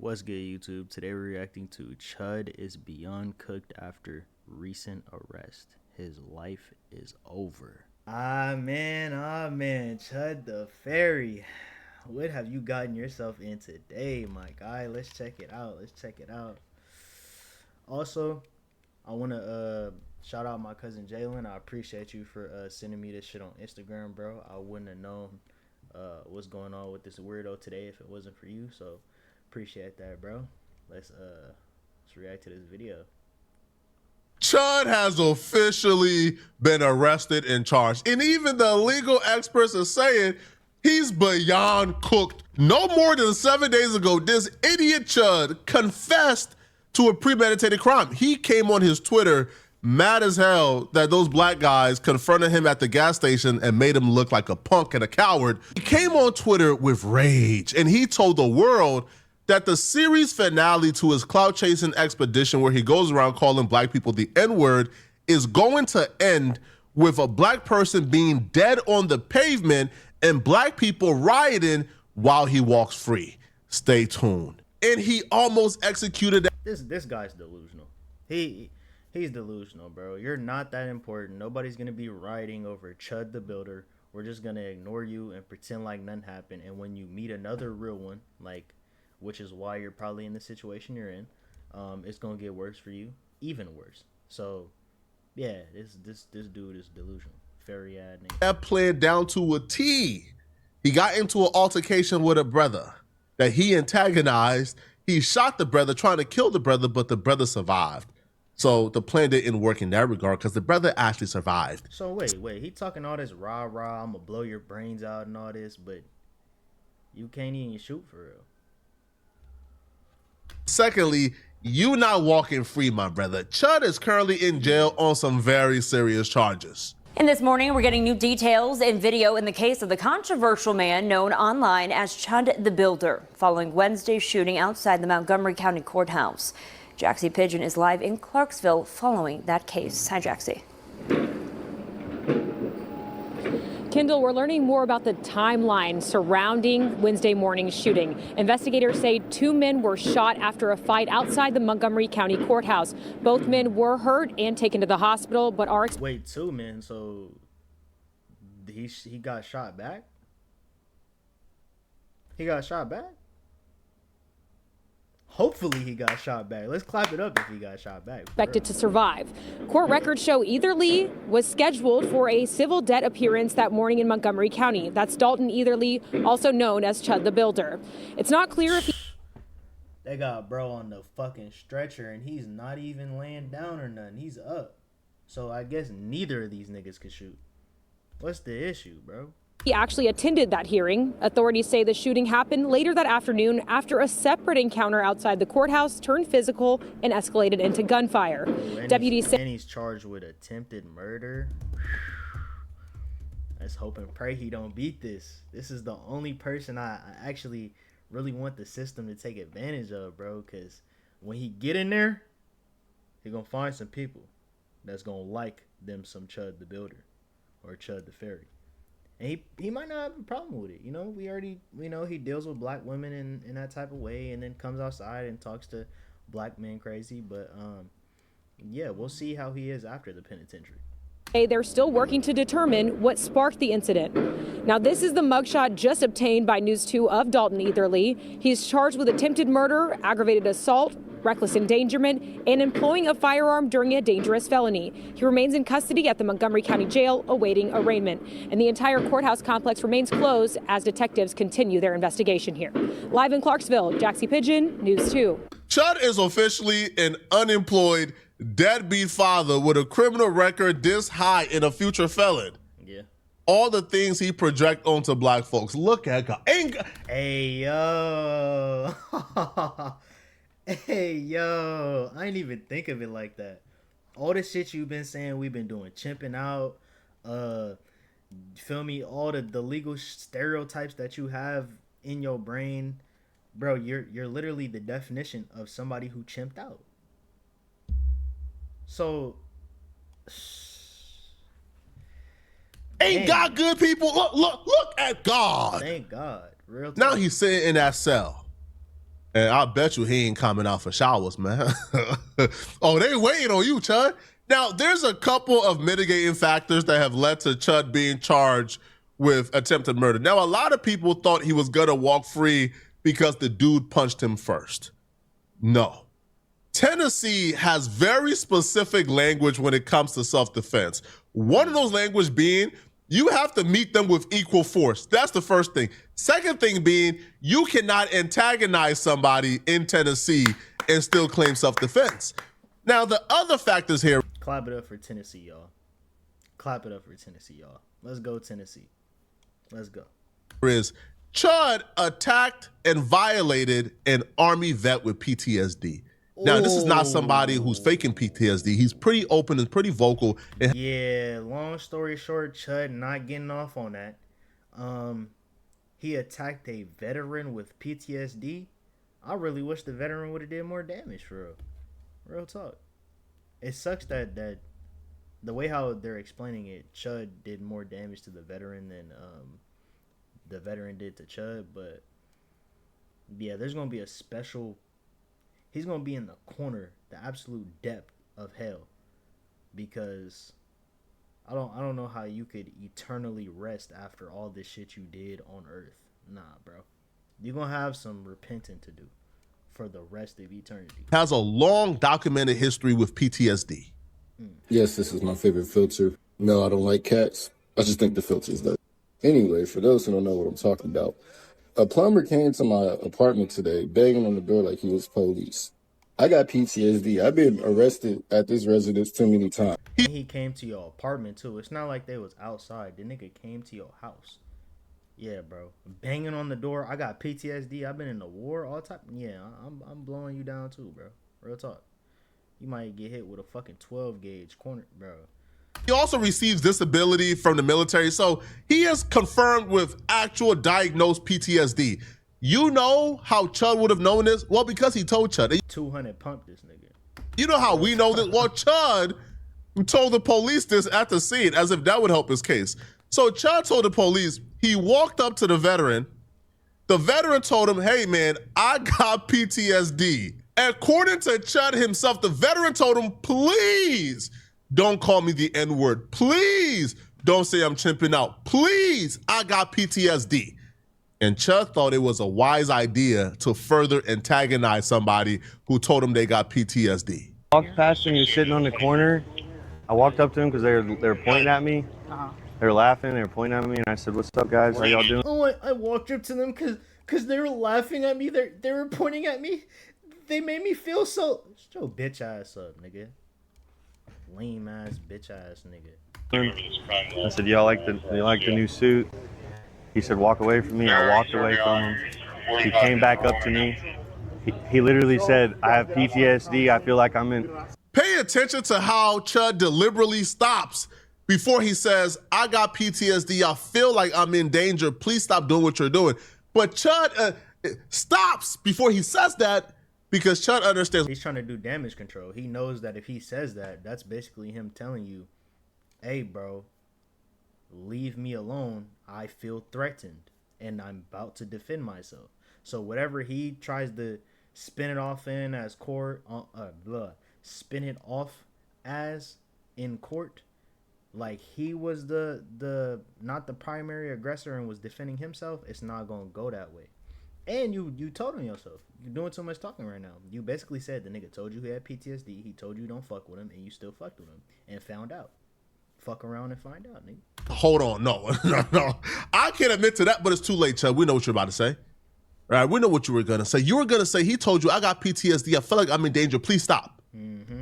What's good, YouTube? Today we're reacting to Chud is beyond cooked after recent arrest. His life is over. Man, Chud the Fairy. What have you gotten yourself in today, my guy? Let's check it out. Also, I want to shout out my cousin Jalen. I appreciate you for sending me this shit on Instagram, bro. I wouldn't have known what's going on with this weirdo today if it wasn't for you. So appreciate that, bro. Let's react to this video. Chud has officially been arrested and charged, and even the legal experts are saying he's beyond cooked. No more than 7 days ago, this idiot Chud confessed to a premeditated crime. He came on his Twitter mad as hell that those black guys confronted him at the gas station and made him look like a punk and a coward. He came on Twitter with rage, and he told the world that the series finale to his clout-chasing expedition, where he goes around calling black people the N-word, is going to end with a black person being dead on the pavement and black people rioting while he walks free. Stay tuned. And he almost executed that. This guy's delusional. He's delusional, bro. You're not that important. Nobody's gonna be rioting over Chudthebuilder. We're just gonna ignore you and pretend like nothing happened. And when you meet another real one, which is why you're probably in the situation you're in, it's gonna get worse for you, even worse. So yeah, this dude is delusional. Fairy ad name. That played down to a T. He got into an altercation with a brother that he antagonized. He shot the brother, trying to kill the brother, but the brother survived. So the plan didn't work in that regard because the brother actually survived. So wait, he talking all this rah, I'm gonna blow your brains out and all this, but you can't even shoot for real. Secondly, you not walking free, my brother. Chud is currently in jail on some very serious charges. And this morning, we're getting new details and video in the case of the controversial man known online as Chudthebuilder, following Wednesday's shooting outside the Montgomery County Courthouse. Jaxie Pigeon is live in Clarksville following that case. Hi, Jaxie. Kendall, we're learning more about the timeline surrounding Wednesday morning's shooting. Investigators say two men were shot after a fight outside the Montgomery County Courthouse. Both men were hurt and taken to the hospital, but are... Wait, two men? So he got shot back? He got shot back? Hopefully he got shot back. Let's clap it up if he got shot back. Expected to survive. Court records show Etherly was scheduled for a civil debt appearance that morning in Montgomery County. That's Dalton Etherly, also known as Chudthebuilder. It's not clear if he... They got bro on the fucking stretcher and he's not even laying down or nothing. He's up. So I guess neither of these niggas could shoot. What's the issue, bro? He actually attended that hearing. Authorities say the shooting happened later that afternoon after a separate encounter outside the courthouse turned physical and escalated into gunfire. Deputies say he's charged with attempted murder. Let's hope and pray he don't beat this. This is the only person I actually really want the system to take advantage of, bro, because when he get in there, he gonna find some people that's gonna like them some Chudthebuilder or Chud the Fairy. And he might not have a problem with it. You know, we know he deals with black women in that type of way and then comes outside and talks to black men crazy. But, yeah, we'll see how he is after the penitentiary. They're still working to determine what sparked the incident. Now, this is the mugshot just obtained by News 2 of Dalton Etherly. He's charged with attempted murder, aggravated assault, reckless endangerment, and employing a firearm during a dangerous felony. He remains in custody at the Montgomery County Jail awaiting arraignment. And the entire courthouse complex remains closed as detectives continue their investigation here. Live in Clarksville, Jaxie Pigeon, News 2. Chud is officially an unemployed, deadbeat father with a criminal record this high and a future felon. Yeah. All the things he project onto black folks. Look at God. Hey, yo. Hey, yo. I ain't even think of it like that. All the shit you've been saying, we've been doing, chimping out, feel me, all the legal stereotypes that you have in your brain. Bro, you're literally the definition of somebody who chimped out. So, ain't God good, people? Look at God. Thank God. Real talk. Now he's sitting in that cell. And I bet you he ain't coming out for showers, man. Oh, they waiting on you, Chud. Now, there's a couple of mitigating factors that have led to Chud being charged with attempted murder. Now, a lot of people thought he was gonna walk free because the dude punched him first. No. Tennessee has very specific language when it comes to self-defense. One of those language being, you have to meet them with equal force. That's the first thing. Second thing being, you cannot antagonize somebody in Tennessee and still claim self-defense. Now, the other factors here. Clap it up for Tennessee, y'all. Clap it up for Tennessee, y'all. Let's go, Tennessee. Let's go. Is Chud attacked and violated an Army vet with PTSD. Now, this is not somebody who's faking PTSD. He's pretty open and pretty vocal. Yeah, long story short, Chud not getting off on that. He attacked a veteran with PTSD. I really wish the veteran would have did more damage, for real. Real talk. It sucks that the way how they're explaining it, Chud did more damage to the veteran than the veteran did to Chud. But yeah, there's gonna be a special. He's gonna be in the corner, the absolute depth of hell, because I don't know how you could eternally rest after all this shit you did on Earth. Nah, bro, you're gonna have some repenting to do for the rest of eternity. Has a long documented history with PTSD. Yes, this is my favorite filter. No, I don't like cats. I just think the filter's that. Anyway, for those who don't know what I'm talking about, a plumber came to my apartment today, banging on the door like he was police. I got PTSD. I've been arrested at this residence too many times. He came to your apartment too. It's not like they was outside. The nigga came to your house. Yeah, bro. Banging on the door. I got PTSD. I've been in the war all time. Yeah, I'm blowing you down too, bro. Real talk. You might get hit with a fucking 12 gauge corner, bro. He also receives disability from the military, so he is confirmed with actual diagnosed PTSD. You know how Chud would have known this? Well, because he told Chud. 200 pump this nigga. You know how we know this? Well, Chud told the police this at the scene, as if that would help his case. So Chud told the police, he walked up to the veteran. The veteran told him, hey man, I got PTSD. According to Chud himself, the veteran told him, please don't call me the N-word. Please don't say I'm chimping out. Please, I got PTSD. And Chud thought it was a wise idea to further antagonize somebody who told him they got PTSD. I walked past him, he was sitting on the corner. I walked up to him because they were pointing at me. They were laughing, they were pointing at me, and I said, what's up, guys? How y'all doing? Oh, I walked up to them because they were laughing at me. They were pointing at me. They made me feel so... Shut your bitch ass up, nigga. Lame ass bitch ass nigga. I said, y'all like the new suit? He said, walk away from me. I walked away from him. He came back up to me. He literally said, I have PTSD. I feel like I'm in... Pay attention to how Chud deliberately stops before he says, I got PTSD. I feel like I'm in danger. Please stop doing what you're doing. But Chud stops before he says that because Chud understands. He's trying to do damage control. He knows that if he says that, that's basically him telling you, hey, bro, leave me alone. I feel threatened and I'm about to defend myself. So whatever he tries to spin it off in as court, spin it off as in court, like he was the not the primary aggressor and was defending himself, it's not gonna go that way. And you told him yourself, you're doing too much talking right now. You basically said the nigga told you he had PTSD, he told you don't fuck with him, and you still fucked with him and found out. Fuck around and find out, nigga. Hold on, no. I can't admit to that, but it's too late, Chud. We know what you're about to say. All right, we know what you were gonna say. You were gonna say he told you I got PTSD. I feel like I'm in danger. Please stop. Mm-hmm.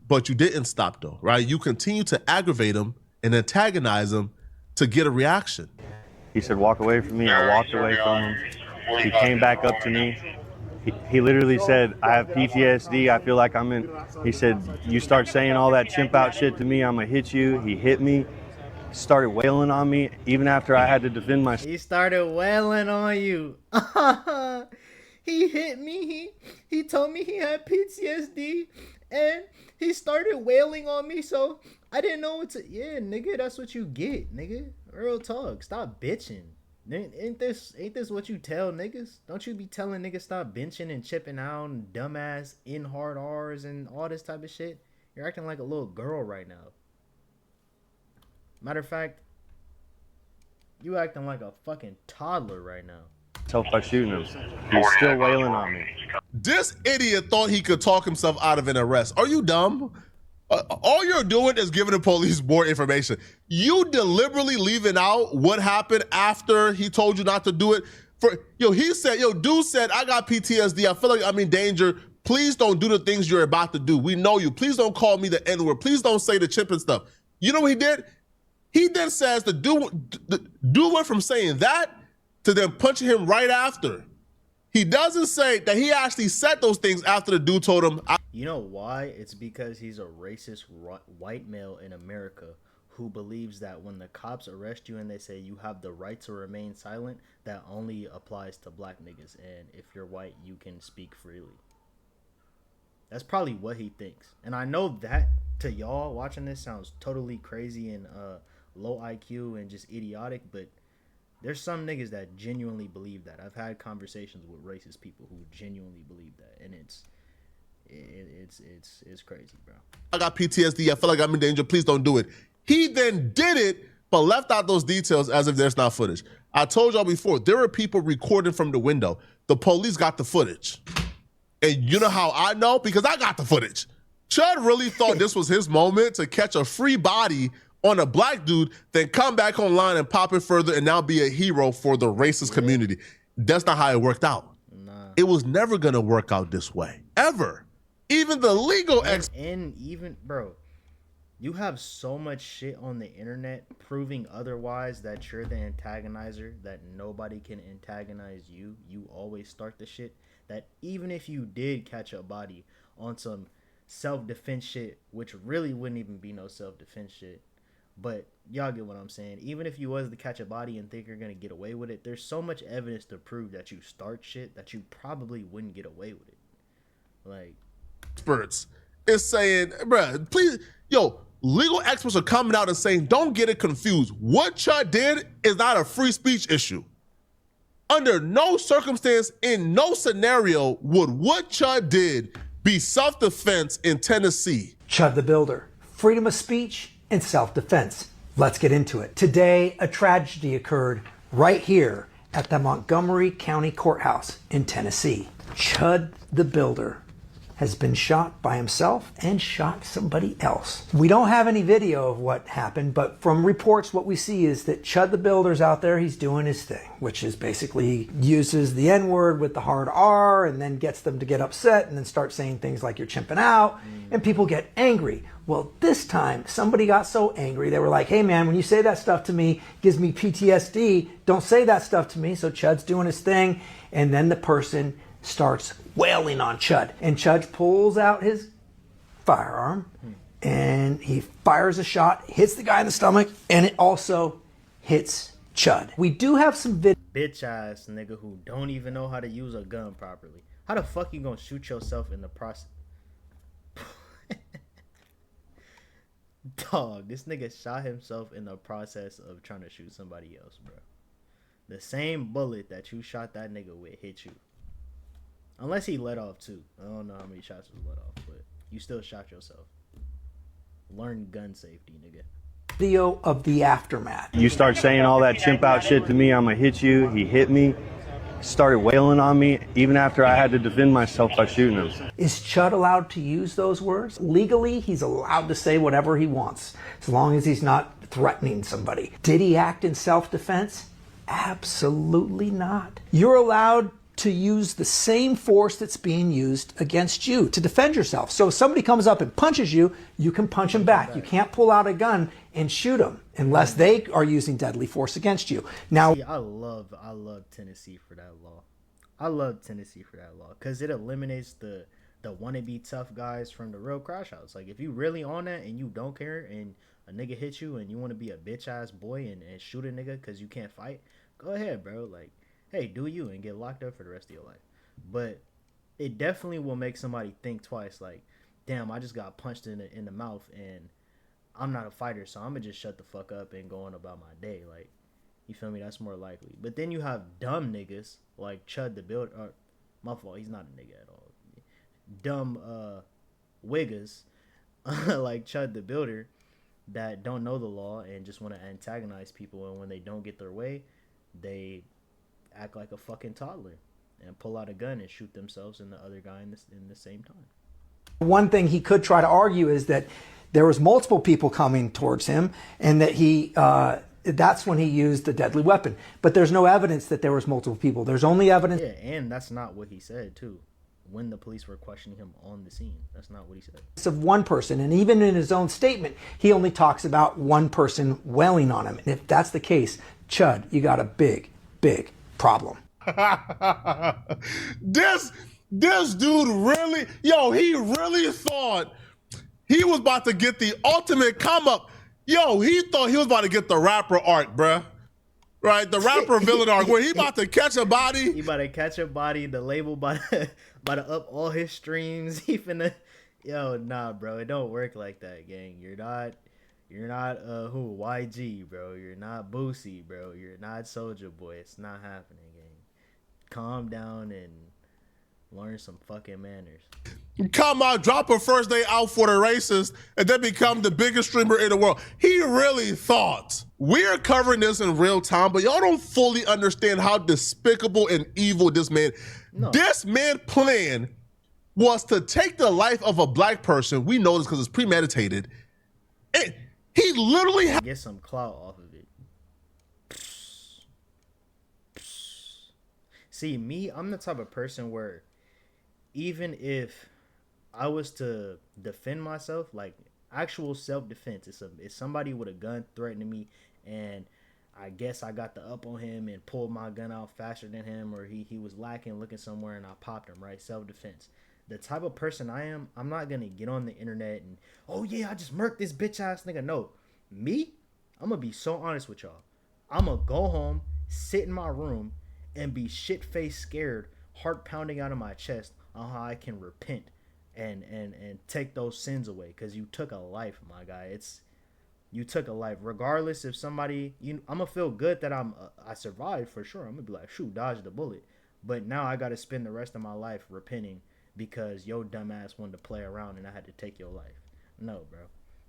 But you didn't stop though, right? You continue to aggravate him and antagonize him to get a reaction. He said, walk away from me. I walked away from him. He came back up to me. He literally said, I have PTSD. I feel like I'm in. He said, you start saying all that chimp out shit to me, I'm gonna hit you. He hit me, started wailing on me, even after I had to defend myself. He started wailing on you. He hit me. He told me he had PTSD, and he started wailing on me. So I didn't know what to. Yeah, nigga, that's what you get, nigga. Real talk. Stop bitching. Ain't this what you tell niggas? Don't you be telling niggas stop benching and chipping out and dumbass in hard R's and all this type of shit? You're acting like a little girl right now. Matter of fact, you acting like a fucking toddler right now. Myself by shooting him. He's still wailing on me. This idiot thought he could talk himself out of an arrest. Are you dumb? All you're doing is giving the police more information. You deliberately leaving out what happened after he told you not to do it. He said, dude said, I got PTSD. I feel like I'm in danger. Please don't do the things you're about to do. We know you. Please don't call me the N-word. Please don't say the chip and stuff. You know what he did? He then says the dude went from saying that to then punching him right after. He doesn't say that he actually said those things after the dude told him. You know why? It's because he's a racist white male in America who believes that when the cops arrest you and they say you have the right to remain silent, that only applies to black niggas. And if you're white, you can speak freely. That's probably what he thinks. And I know that to y'all watching this sounds totally crazy and low IQ and just idiotic, but there's some niggas that genuinely believe that. I've had conversations with racist people who genuinely believe that, and it's crazy, bro. I got PTSD. I feel like I'm in danger. Please don't do it. He then did it, but left out those details as if there's not footage. I told y'all before, there were people recording from the window. The police got the footage. And you know how I know? Because I got the footage. Chud really thought this was his moment to catch a free body on a black dude, then come back online and pop it further and now be a hero for the racist community. That's not how it worked out. Nah. It was never going to work out this way, ever. Even the legal and even, bro, you have so much shit on the internet proving otherwise, that you're the antagonizer, that nobody can antagonize you. You always start the shit. That even if you did catch a body on some self-defense shit, which really wouldn't even be no self-defense shit, but y'all get what I'm saying. Even if you was to catch a body and think you're going to get away with it, there's so much evidence to prove that you start shit that you probably wouldn't get away with it. Like, experts is saying, bruh, please, legal experts are coming out and saying, don't get it confused. What Chud did is not a free speech issue. Under no circumstance, in no scenario, would what Chud did be self-defense in Tennessee. Chud the Builder, freedom of speech and self-defense. Let's get into it. Today, a tragedy occurred right here at the Montgomery County Courthouse in Tennessee. Chud the Builder has been shot by himself and shot somebody else. We don't have any video of what happened, but from reports, what we see is that Chud the Builder's out there, he's doing his thing, which is basically uses the N-word with the hard R and then gets them to get upset and then start saying things like you're chimping out, and people get angry. Well, this time, somebody got so angry, they were like, hey man, when you say that stuff to me, it gives me PTSD, don't say that stuff to me. So Chud's doing his thing, and then the person starts wailing on Chud. And Chud pulls out his firearm, and he fires a shot, hits the guy in the stomach, and it also hits Chud. We do have some video. Bitch ass nigga who don't even know how to use a gun properly. How the fuck you gonna shoot yourself in the process? Dog, this nigga shot himself in the process of trying to shoot somebody else, bro. The same bullet that you shot that nigga with hit you. Unless he let off too. I don't know how many shots was let off, but you still shot yourself. Learn gun safety, nigga. Video of the aftermath. You start saying all that chimp out shit to me, I'm gonna hit you. He hit me, started wailing on me, even after I had to defend myself by shooting him. Is Chud allowed to use those words? Legally, he's allowed to say whatever he wants, as long as he's not threatening somebody. Did he act in self-defense? Absolutely not. You're allowed to use the same force that's being used against you to defend yourself. So if somebody comes up and punches you, you can punch him back. You can't pull out a gun and shoot them unless they are using deadly force against you. Now, see, I love Tennessee for that law. I love Tennessee for that law because it eliminates the wannabe tough guys from the real crash house. Like, if you really on that and you don't care and a nigga hit you and you want to be a bitch ass boy and shoot a nigga because you can't fight, go ahead, bro. Like, hey, do you and get locked up for the rest of your life. But it definitely will make somebody think twice. Like, damn, I just got punched in the mouth and I'm not a fighter, so I'm gonna just shut the fuck up and go on about my day. Like, You feel me? That's more likely. But then you have dumb niggas like Chudthebuilder. My fault, he's not a nigga at all. Dumb wiggas like Chudthebuilder that don't know the law and just want to antagonize people. And when they don't get their way, they act like a fucking toddler and pull out a gun and shoot themselves and the other guy in the same time. One thing he could try to argue is that there was multiple people coming towards him and that that's when he used the deadly weapon. But there's no evidence that there was multiple people. There's only evidence. Yeah, and that's not what he said too. When the police were questioning him on the scene, that's not what he said. Of one person, and even in his own statement, he only talks about one person wailing on him. And if that's the case, Chud, you got a big, big problem. This dude really, he really thought he was about to get the ultimate come up. He thought he was about to get the rapper arc, bruh. Right? The rapper villain arc where he about to catch a body. He about to catch a body, the label about to up all his streams. He finna, nah, bro. It don't work like that, gang. You're not YG, bro. You're not Boosie, bro. You're not Soulja Boy. It's not happening, gang. Calm down and learn some fucking manners. Come out, drop a first day out for the racist, and then become the biggest streamer in the world. He really thought. We're covering this in real time, but y'all don't fully understand how despicable and evil this man. No. This man's plan was to take the life of a black person. We know this because it's premeditated. And he literally get some clout off of it. See, me, I'm the type of person where even if I was to defend myself, like actual self-defense, it's somebody with a gun threatening me, and I guess I got the up on him and pulled my gun out faster than him, or he was looking somewhere and I popped him, right? Self-defense. The type of person I am, I'm not gonna get on the internet and, oh yeah, I just murked this bitch ass nigga. No, me, I'm gonna be so honest with y'all. I'm gonna go home, sit in my room, and be shit-faced scared, heart pounding out of my chest on how I can repent and take those sins away, because you took a life, my guy. You took a life. Regardless if somebody, I'm gonna feel good that I survived for sure. I'm gonna be like, shoot, dodged the bullet. But now I gotta spend the rest of my life repenting because your dumb ass wanted to play around and I had to take your life. No, bro.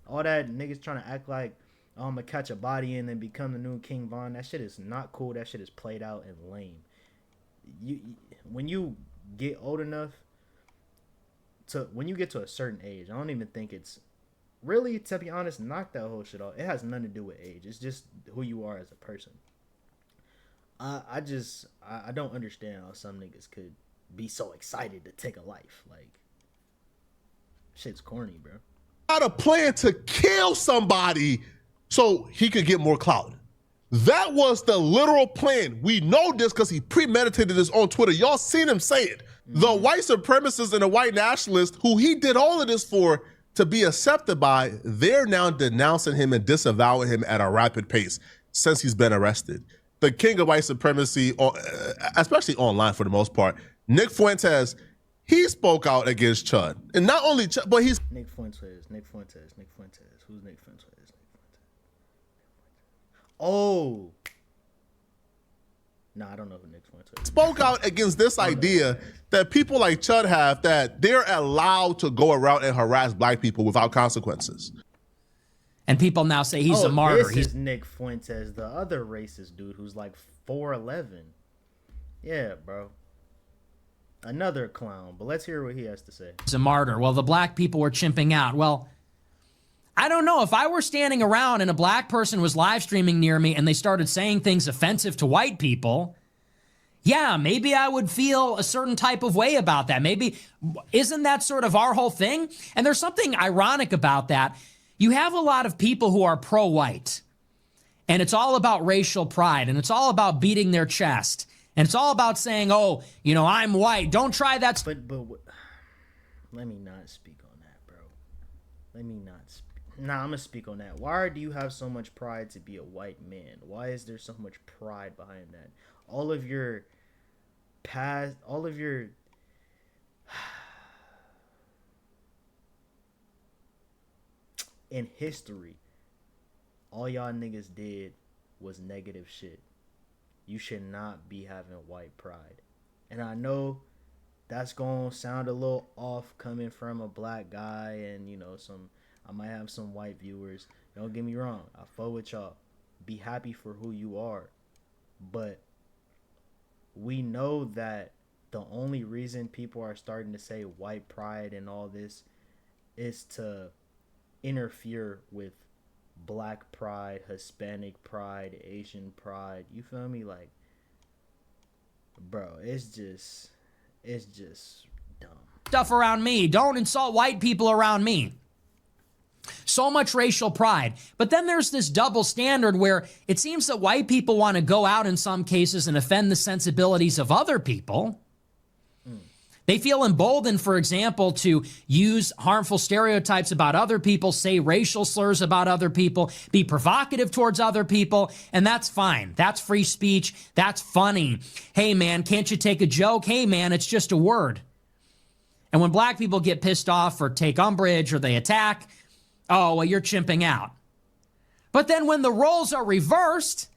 All that niggas trying to act like, oh, I'm gonna catch a body and then become the new King Von. That shit is not cool. That shit is played out and lame. When you get old enough when you get to a certain age, I don't even think it's really, to be honest, knock that whole shit off. It has nothing to do with age. It's just who you are as a person. I don't understand how some niggas could be so excited to take a life. Like, shit's corny, bro. Had a plan to kill somebody so he could get more clout. That was the literal plan. We know this because he premeditated this on Twitter. Y'all seen him say it. The white supremacists and the white nationalists who he did all of this for to be accepted by, they're now denouncing him and disavowing him at a rapid pace since he's been arrested. The king of white supremacy, especially online for the most part, Nick Fuentes, he spoke out against Chud. And not only Chud, but he's... Nick Fuentes. Who's Nick Fuentes? Oh. No, I don't know who Nick Fuentes is. Spoke out against this idea that people like Chud have, that they're allowed to go around and harass black people without consequences. And people now say he's a martyr. This is Nick Fuentes, the other racist dude who's like 4'11". Yeah, bro. Another clown. But let's hear what he has to say. He's a martyr. Well, the black people were chimping out. Well, I don't know. If I were standing around and a black person was live streaming near me and they started saying things offensive to white people, yeah, maybe I would feel a certain type of way about that. Maybe, isn't that sort of our whole thing? And there's something ironic about that. You have a lot of people who are pro-white, and it's all about racial pride, and it's all about beating their chest, and it's all about saying, oh, I'm white. Don't try that. But let me not speak on that, bro. Let me not speak. Nah, I'm gonna speak on that. Why do you have so much pride to be a white man? Why is there so much pride behind that? All of your past, in history, all y'all niggas did was negative shit. You should not be having white pride. And I know that's gonna sound a little off coming from a black guy, and you know, I might have some white viewers. Don't get me wrong, I fuck with y'all. Be happy for who you are. But we know that the only reason people are starting to say white pride and all this is to interfere with black pride, Hispanic pride, Asian pride. You feel me? Like, bro, it's just dumb. Stuff around me. Don't insult white people around me. So much racial pride. But then there's this double standard where it seems that white people want to go out in some cases and offend the sensibilities of other people. They feel emboldened, for example, to use harmful stereotypes about other people, say racial slurs about other people, be provocative towards other people, and that's fine. That's free speech. That's funny. Hey, man, can't you take a joke? Hey, man, it's just a word. And when black people get pissed off or take umbrage or they attack, oh, well, you're chimping out. But then when the roles are reversed,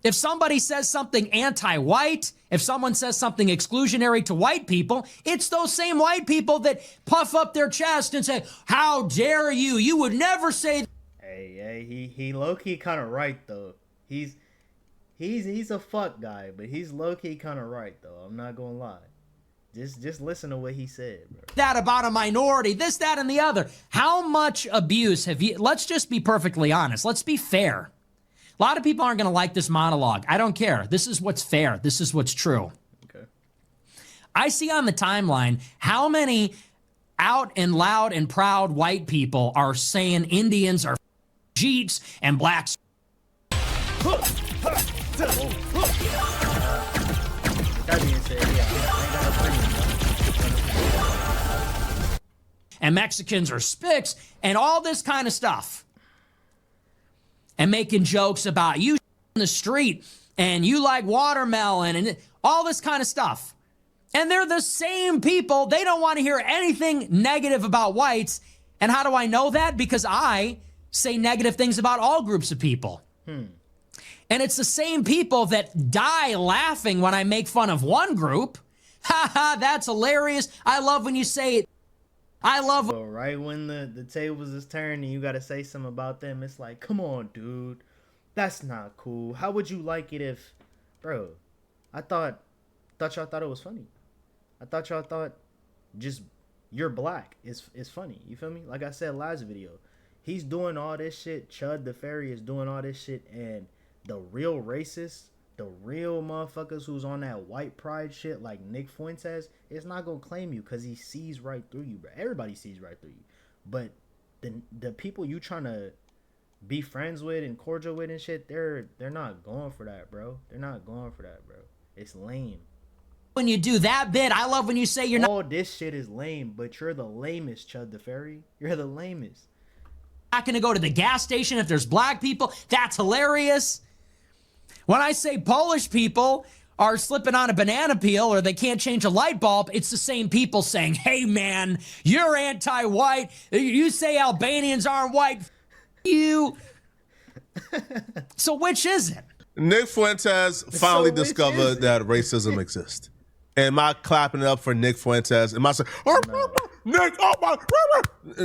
if somebody says something anti-white, if someone says something exclusionary to white people, it's those same white people that puff up their chest and say, how dare you? You would never say. Hey, he low-key kind of right, though. He's a fuck guy, but he's low-key kind of right, though. I'm not gonna lie. Just listen to what he said, bro. That about a minority, this, that, and the other. How much abuse have you, let's just be perfectly honest. Let's be fair. A lot of people aren't going to like this monologue. I don't care. This is what's fair. This is what's true. Okay. I see on the timeline how many out and loud and proud white people are saying Indians are Jeets and blacks. That being said, And Mexicans are spics and all this kind of stuff. And making jokes about you in the street and you like watermelon and all this kind of stuff. And they're the same people. They don't want to hear anything negative about whites. And how do I know that? Because I say negative things about all groups of people. And it's the same people that die laughing when I make fun of one group. Ha ha, that's hilarious. I love when you say it. I love. So right when the tables is turned and you got to say something about them, it's like, come on, dude. That's not cool. How would you like it if, bro, I thought y'all thought it was funny. I thought y'all thought just you're black is funny. You feel me? Like I said last video, he's doing all this shit. Chud the Fairy is doing all this shit, and the real racists, the real motherfuckers who's on that white pride shit like Nick Fuentes, is not gonna claim you because he sees right through you, bro. Everybody sees right through you. But the people you trying to be friends with and cordial with and shit, they're not going for that, bro. They're not going for that, bro. It's lame. When you do that bit, I love when you say you're not. All this shit is lame, but you're the lamest, Chud the Fairy. You're the lamest. Not gonna go to the gas station if there's black people. That's hilarious. When I say Polish people are slipping on a banana peel or they can't change a light bulb, it's the same people saying, hey man, you're anti-white. You say Albanians aren't white. You. So which is it? Nick Fuentes finally discovered that racism exists. Am I clapping it up for Nick Fuentes? Am I saying, Nick, oh my,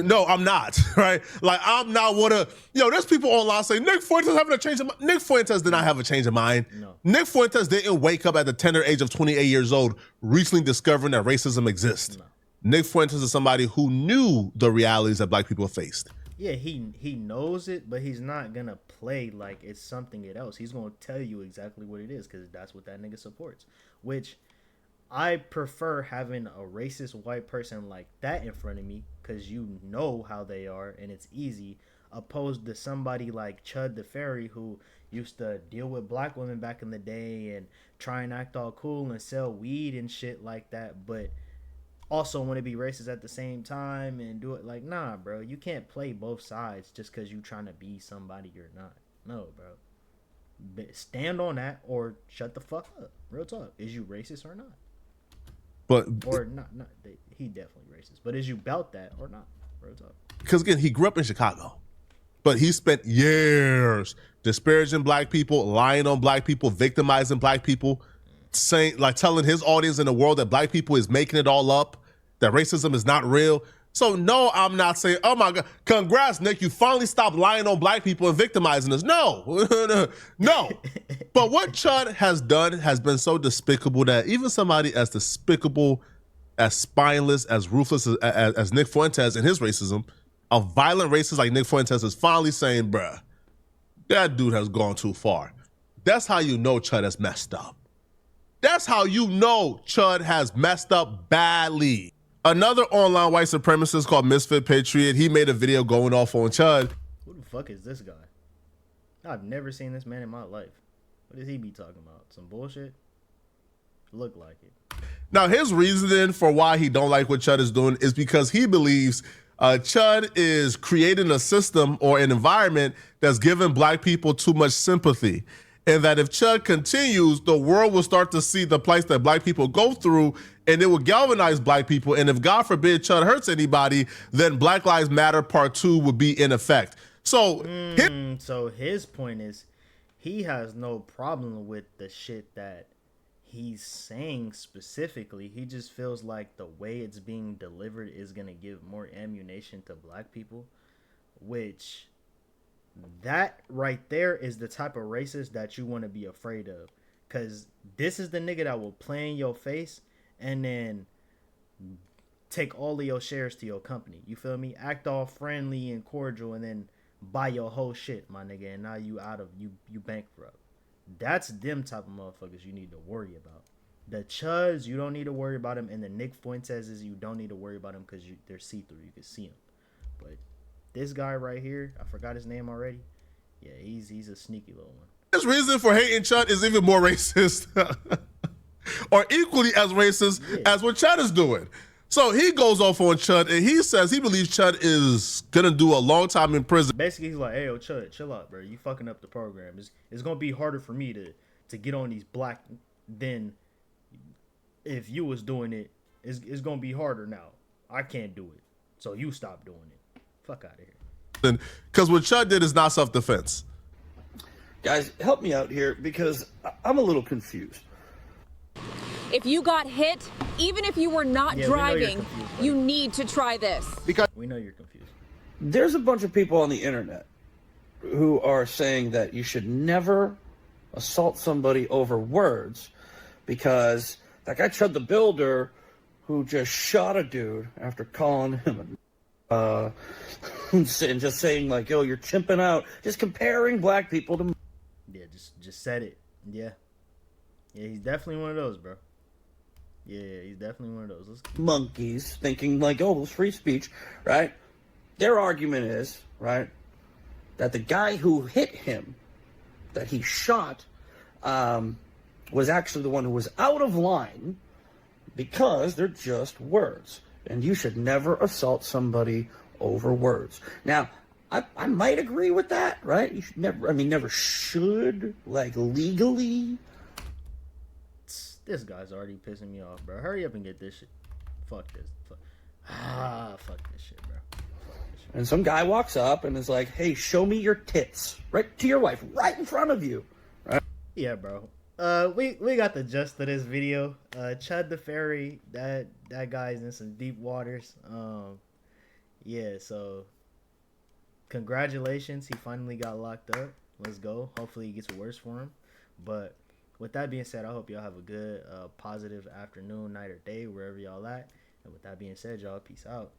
no, I'm not, right? Like, I'm not one of, there's people online saying, Nick Fuentes having a change of mind. Nick Fuentes did not have a change of mind. No. Nick Fuentes didn't wake up at the tender age of 28 years old, recently discovering that racism exists. No. Nick Fuentes is somebody who knew the realities that black people faced. Yeah, he knows it, but he's not gonna play like it's something else. He's gonna tell you exactly what it is because that's what that nigga supports. Which I prefer having a racist white person like that in front of me because you know how they are and it's easy, opposed to somebody like Chud the Fairy who used to deal with black women back in the day and try and act all cool and sell weed and shit like that, but also want to be racist at the same time and do it like, nah, bro, you can't play both sides just because you trying to be somebody you're not. No, bro. But stand on that or shut the fuck up. Real talk. Is you racist or not? But or not he definitely racist. But is you about that or not? Real talk. Because again, he grew up in Chicago. but he spent years disparaging black people, lying on black people, victimizing black people, saying, like, telling his audience in the world that black people is making it all up, that racism is not real. So no, I'm not saying, oh my God, congrats, Nick, you finally stopped lying on black people and victimizing us. No, no. But what Chud has done has been so despicable that even somebody as despicable, as spineless, as ruthless as Nick Fuentes and his racism, a violent racist like Nick Fuentes is finally saying, bruh, that dude has gone too far. That's how you know Chud has messed up. That's how you know Chud has messed up badly. Another online white supremacist called Misfit Patriot, he made a video going off on Chud. Who the fuck is this guy? I've never seen this man in my life. What does he be talking about? Some bullshit? Look like it. Now, his reasoning for why he don't like what Chud is doing is because he believes Chud is creating a system or an environment that's giving black people too much sympathy. And that if Chud continues, the world will start to see the plight that black people go through, and it will galvanize black people. And if, God forbid, Chud hurts anybody, then Black Lives Matter Part 2 would be in effect. So, so his point is he has no problem with the shit that he's saying specifically. He just feels like the way it's being delivered is going to give more ammunition to black people, which... that right there is the type of racist that you want to be afraid of, because this is the nigga that will play in your face and then take all of your shares to your company. You feel me? Act all friendly and cordial and then buy your whole shit, my nigga, and now you bankrupt. That's them type of motherfuckers you need to worry about. The Chuds, you don't need to worry about them, and the Nick Fuenteses, you don't need to worry about them because they're see-through. You can see them. But this guy right here, I forgot his name already. Yeah, he's a sneaky little one. His reason for hating Chud is even more racist, or equally as racist as what Chud is doing. So he goes off on Chud, and he says he believes Chud is gonna do a long time in prison. Basically, he's like, "Hey, yo, Chud, chill out, bro. You fucking up the program. It's gonna be harder for me to get on these black than if you was doing it. It's gonna be harder now. I can't do it, so you stop doing it. Fuck out of here." Because what Chud did is not self-defense. Guys, help me out here because I'm a little confused. If you got hit, even if you were not driving, you need to try this. Because we know you're confused. There's a bunch of people on the internet who are saying that you should never assault somebody over words, because that guy Chudthebuilder, who just shot a dude after calling him and just saying like, "Yo, you're chimping out," just comparing black people to... Yeah, just said it. Yeah, he's definitely one of those, bro. Yeah, he's definitely one of those. Monkeys, thinking like, "Oh, it was free speech," right? Their argument is, right, that the guy who hit him, that he shot, was actually the one who was out of line, because they're just words. And you should never assault somebody over words. Now, I might agree with that, right? You should never should, like, legally. This guy's already pissing me off, bro. Hurry up and get this shit. Fuck this. Fuck this shit, bro. Fuck this shit. And some guy walks up and is like, "Hey, show me your tits." Right to your wife, right in front of you. Right? Yeah, bro. We got the gist of this video. Chud the Fairy, that guy's in some deep waters. Yeah, so congratulations, he finally got locked up. Let's go. Hopefully it gets worse for him. But with that being said, I hope y'all have a good positive afternoon, night, or day, wherever y'all at. And with that being said, y'all, peace out.